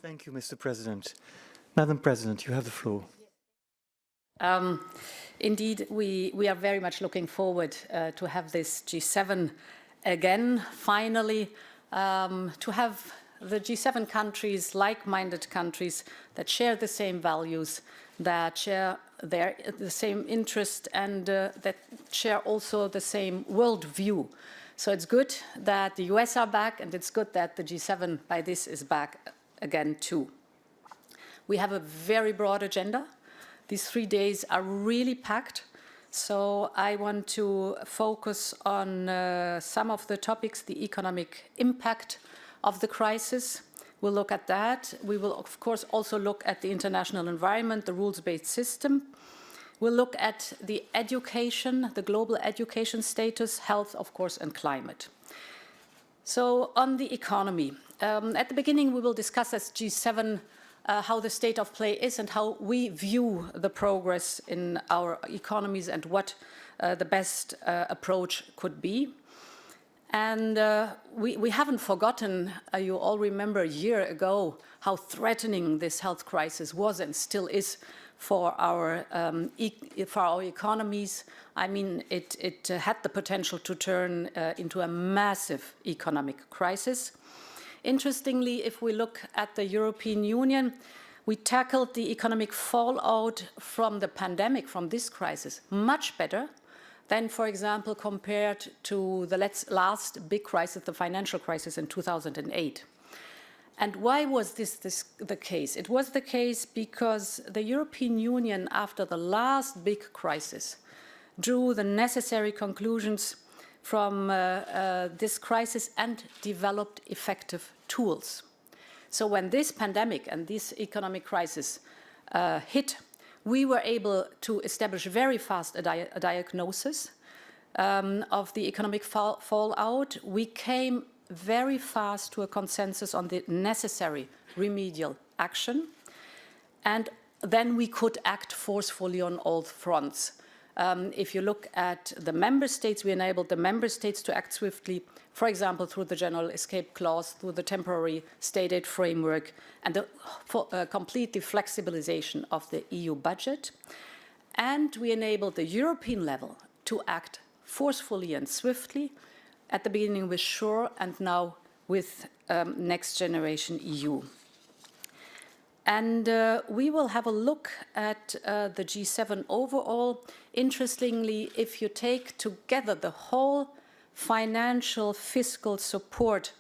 Thank you, Mr. President. Madam President, you have the floor. Indeed, we are very much looking forward to have this G7 again, finally, to have the G7 countries, like-minded countries that share the same values, that share the same interest, and that share also the same worldview. So it's good that the US are back, and it's good that the G7 by this is back again too. We have a very broad agenda. These 3 days are really packed. So I want to focus on some of the topics, the economic impact of the crisis. We'll look at that. We will, of course, also look at the international environment, the rules-based system. We'll look at the education, the global education status, health, of course, and climate. So on the economy, at the beginning we will discuss as G7 how the state of play is and how we view the progress in our economies and what the best approach could be. And we haven't forgotten, you all remember a year ago, how threatening this health crisis was and still is for our economies. I mean, it had the potential to turn into a massive economic crisis. Interestingly, if we look at the European Union, we tackled the economic fallout from the pandemic, from this crisis, much better than, for example, compared to the last big crisis, the financial crisis in 2008. And why was this the case? It was the case because the European Union, after the last big crisis, drew the necessary conclusions from this crisis and developed effective tools. So when this pandemic and this economic crisis hit, we were able to establish very fast a diagnosis of the economic fallout. We came very fast to a consensus on the necessary remedial action, and then we could act forcefully on all fronts. If you look at the member states, we enabled the member states to act swiftly, for example, through the general escape clause, through the temporary state aid framework, and the complete flexibilization of the EU budget. And we enabled the European level to act forcefully and swiftly, at the beginning with SURE and now with Next Generation EU. And we will have a look at the G7 overall. Interestingly, if you take together the whole financial fiscal support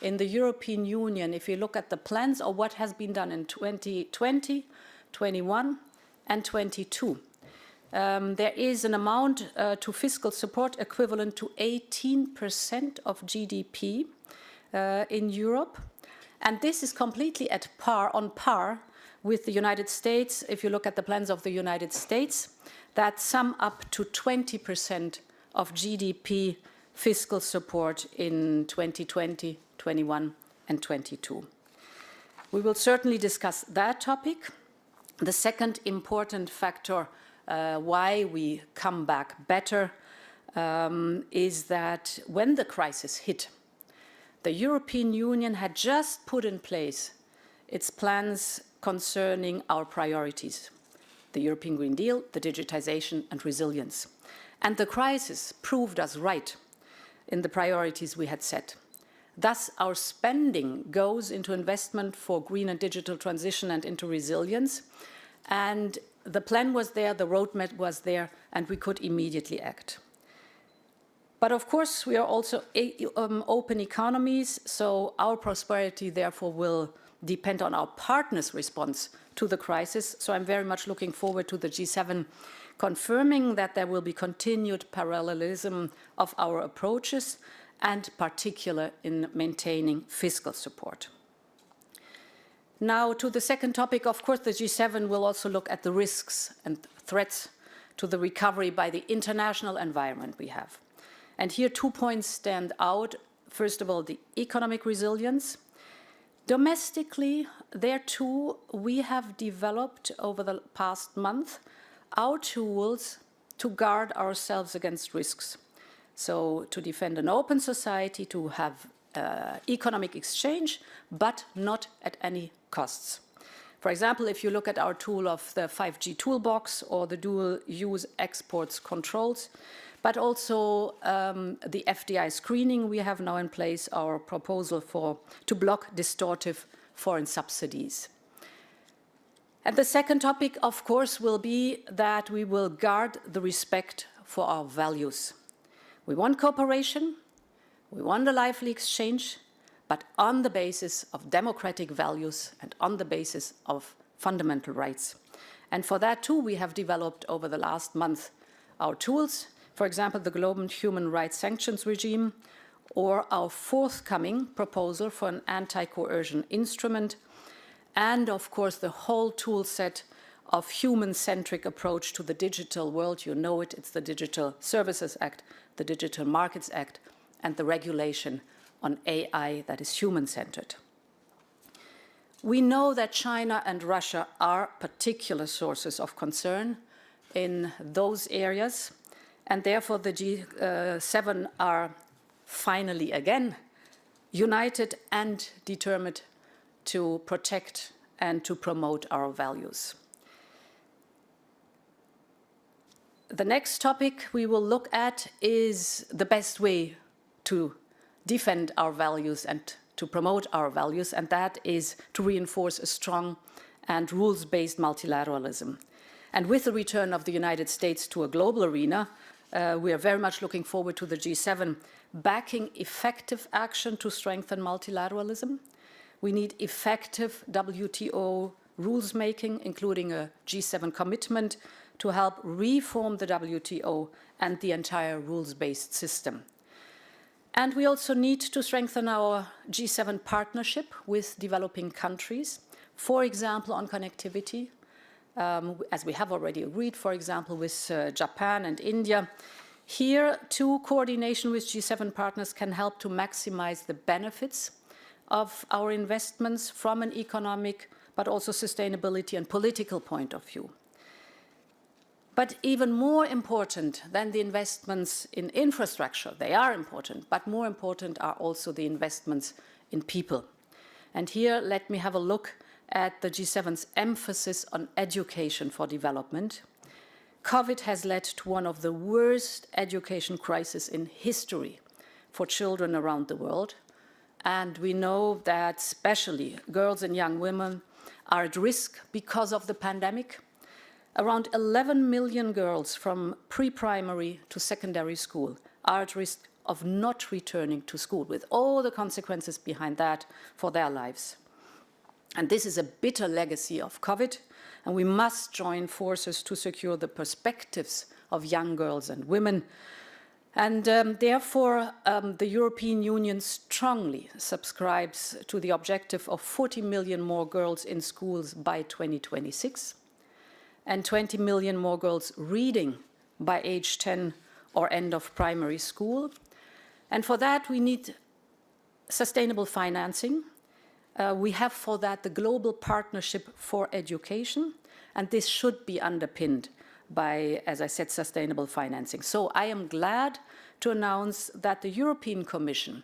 in the European Union, if you look at the plans or what has been done in 2020, 21 and 22, there is an amount to fiscal support equivalent to 18% of GDP in Europe. And this is completely on par with the United States. If you look at the plans of the United States, that sum up to 20% of GDP fiscal support in 2020, 21 and 22. We will certainly discuss that topic. The second important factor why we come back better is that when the crisis hit, the European Union had just put in place its plans concerning our priorities, the European Green Deal, the digitization and resilience. And the crisis proved us right in the priorities we had set. Thus, our spending goes into investment for green and digital transition and into resilience. And the plan was there, the roadmap was there, and we could immediately act. But of course, we are also open economies, so our prosperity, therefore, will depend on our partners' response to the crisis. So I'm very much looking forward to the G7 confirming that there will be continued parallelism of our approaches, and particular in maintaining fiscal support. Now, to the second topic, of course, the G7 will also look at the risks and threats to the recovery by the international environment we have. And here 2 points stand out. First of all, the economic resilience. Domestically, there too, we have developed over the past month our tools to guard ourselves against risks. So to defend an open society, to have economic exchange, but not at any costs. For example, if you look at our tool of the 5G toolbox or the dual-use exports controls, but also the FDI screening we have now in place, our proposal to block distortive foreign subsidies. And the second topic, of course, will be that we will guard the respect for our values. We want cooperation, we want a lively exchange, but on the basis of democratic values and on the basis of fundamental rights. And for that, too, we have developed over the last month our tools, for example, the Global Human Rights Sanctions Regime, or our forthcoming proposal for an anti-coercion instrument, and of course the whole tool set of human-centric approach to the digital world. You know it, it's the Digital Services Act, the Digital Markets Act, and the regulation on AI that is human-centered. We know that China and Russia are particular sources of concern in those areas, and therefore the G7 are finally again united and determined to protect and to promote our values. The next topic we will look at is the best way to defend our values and to promote our values, and that is to reinforce a strong and rules-based multilateralism. And with the return of the United States to a global arena, we are very much looking forward to the G7 backing effective action to strengthen multilateralism. We need effective WTO rules-making, including a G7 commitment to help reform the WTO and the entire rules-based system. And we also need to strengthen our G7 partnership with developing countries, for example, on connectivity, as we have already agreed, for example, with Japan and India. Here, too, coordination with G7 partners can help to maximize the benefits of our investments from an economic, but also sustainability and political point of view. But even more important than the investments in infrastructure, they are important, but more important are also the investments in people. And here, let me have a look at the G7's emphasis on education for development. COVID has led to one of the worst education crises in history for children around the world. And we know that especially girls and young women are at risk because of the pandemic. Around 11 million girls from pre-primary to secondary school are at risk of not returning to school, with all the consequences behind that for their lives. And this is a bitter legacy of COVID, and we must join forces to secure the perspectives of young girls and women. And therefore, the European Union strongly subscribes to the objective of 40 million more girls in schools by 2026, and 20 million more girls reading by age 10 or end of primary school. And for that, we need sustainable financing. We have for that the Global Partnership for Education, and this should be underpinned by, as I said, sustainable financing. So I am glad to announce that the European Commission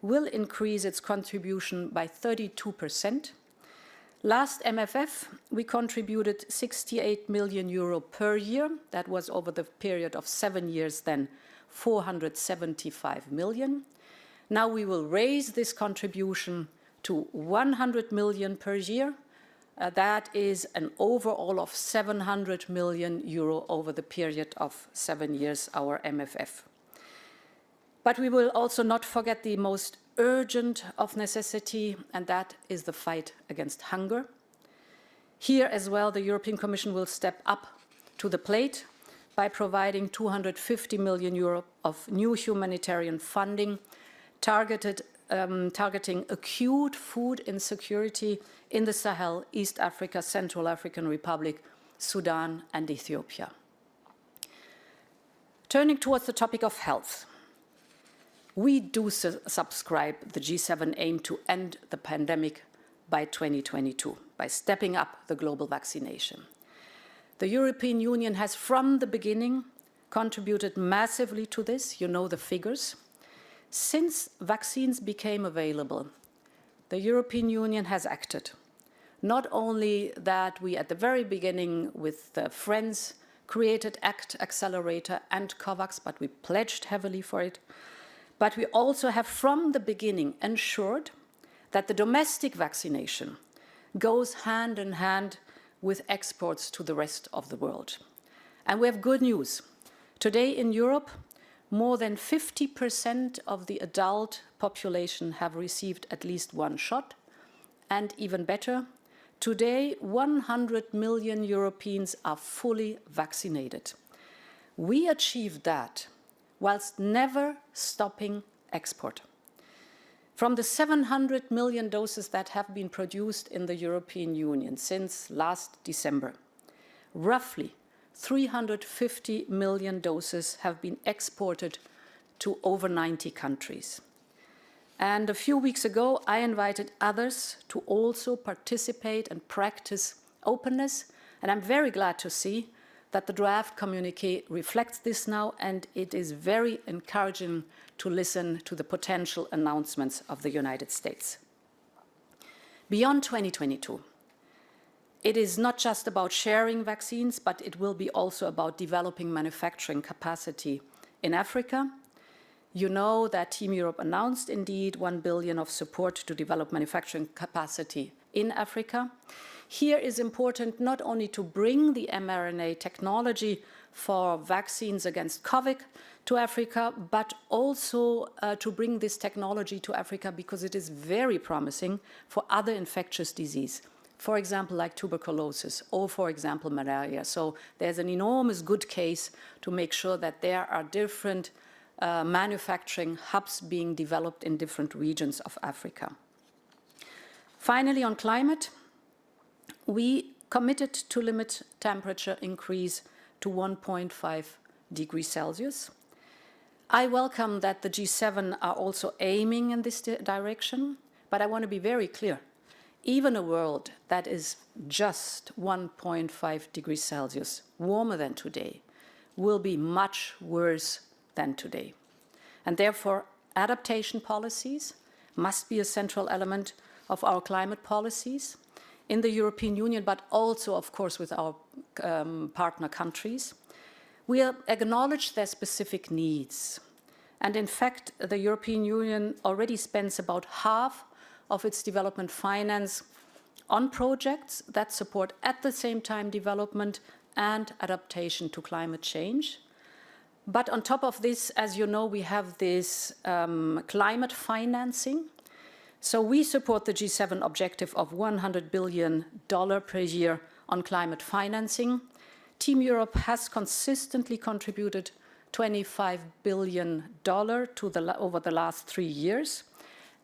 will increase its contribution by 32%. Last MFF, we contributed 68 million euro per year. That was over the period of 7 years, then 475 million. Now we will raise this contribution to 100 million per year. That is an overall of 700 million euro over the period of 7 years, our MFF. But we will also not forget the most urgent of necessity, and that is the fight against hunger. Here as well, the European Commission will step up to the plate by providing 250 million euro of new humanitarian funding targeting acute food insecurity in the Sahel, East Africa, Central African Republic, Sudan, and Ethiopia. Turning towards the topic of health, we do subscribe the G7 aim to end the pandemic by 2022 by stepping up the global vaccination. The European Union has from the beginning contributed massively to this. You know the figures. Since vaccines became available, the European Union has acted. Not only that we at the very beginning with friends created ACT, Accelerator and COVAX, but we pledged heavily for it. But we also have from the beginning ensured that the domestic vaccination goes hand in hand with exports to the rest of the world. And we have good news. Today in Europe, more than 50% of the adult population have received at least one shot. And even better, today 100 million Europeans are fully vaccinated. We achieved that whilst never stopping export. From the 700 million doses that have been produced in the European Union since last December, roughly 350 million doses have been exported to over 90 countries. And a few weeks ago, I invited others to also participate and practice openness. And I'm very glad to see that the draft communiqué reflects this now, and it is very encouraging to listen to the potential announcements of the United States. Beyond 2022, it is not just about sharing vaccines, but it will be also about developing manufacturing capacity in Africa. You know that Team Europe announced indeed 1 billion of support to develop manufacturing capacity in Africa. Here is important not only to bring the mRNA technology for vaccines against COVID to Africa, but also to bring this technology to Africa because it is very promising for other infectious disease. For example, like tuberculosis or, for example, malaria. So there's an enormous good case to make sure that there are different manufacturing hubs being developed in different regions of Africa. Finally, on climate, we committed to limit temperature increase to 1.5 degrees Celsius. I welcome that the G7 are also aiming in this direction, but I want to be very clear. Even a world that is just 1.5 degrees Celsius warmer than today will be much worse than today. And therefore, adaptation policies must be a central element of our climate policies in the European Union, but also, of course, with our partner countries. We acknowledge their specific needs. And in fact, the European Union already spends about half of its development finance on projects that support at the same time development and adaptation to climate change. But on top of this, as you know, we have this climate financing. So we support the G7 objective of $100 billion per year on climate financing. Team Europe has consistently contributed $25 billion over the last 3 years.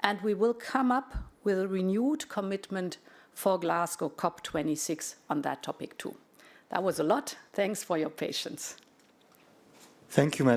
And we will come up with a renewed commitment for Glasgow COP26 on that topic too. That was a lot. Thanks for your patience. Thank you, Madam.